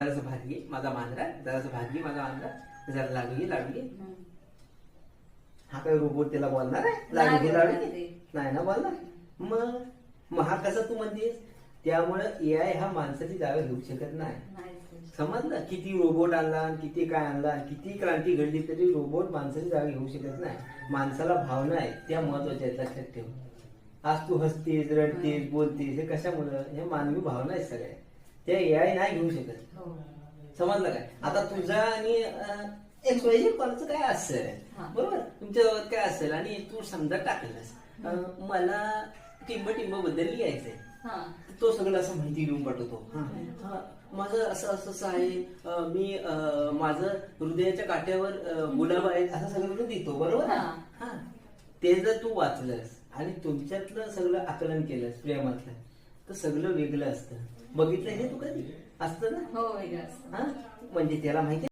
जरासं भागी माझा मांजरा, जरासं भागी माझा मांजरा, जरा लाडू लाडू. हा काय रोबोट त्याला बोलणार आहे? लाडू नाही ना बोलणार. मग हा कसा तू म्हणतेस? त्यामुळे एआय हा माणसाची जागा घेऊ शकत नाही. समजलं? किती रोबोट आणला, किती काय आणला, किती क्रांती घडली तरी रोबोट माणसाची जागा घेऊ शकत नाही. माणसाला भावना आहे त्या महत्वाच्या आहेत, लक्षात ठेव. आज तू हसतेस, रडतेस, बोलतेस, हे कशामुळे? हे मानवी भावना आहेत सगळ्या. त्या एआय नाही घेऊ शकत. समजलं काय? आता तुझा आणि एक्सवायझेड कोणाचं काय असेल, बरोबर? तुमच्या गावात काय असेल आणि तू समजा टाकलंस, मला टिंब बद्दल लिहायचंय, तो सगळं असं माहिती लिहून पाठवतो. माझं असं असं आहे, मी माझं हृदयाच्या काट्यावर गुलाब आहे, असं सगळं देतो, बरोबर? हा, ते जर तू वाचलंस आणि तुमच्यातलं सगळं आकलन केलंस प्रेमातलं, तर सगळं वेगळं असतं. बघितलं हे तू कधी? असतं ना? हो, वेगळं असतं. म्हणजे त्याला माहिती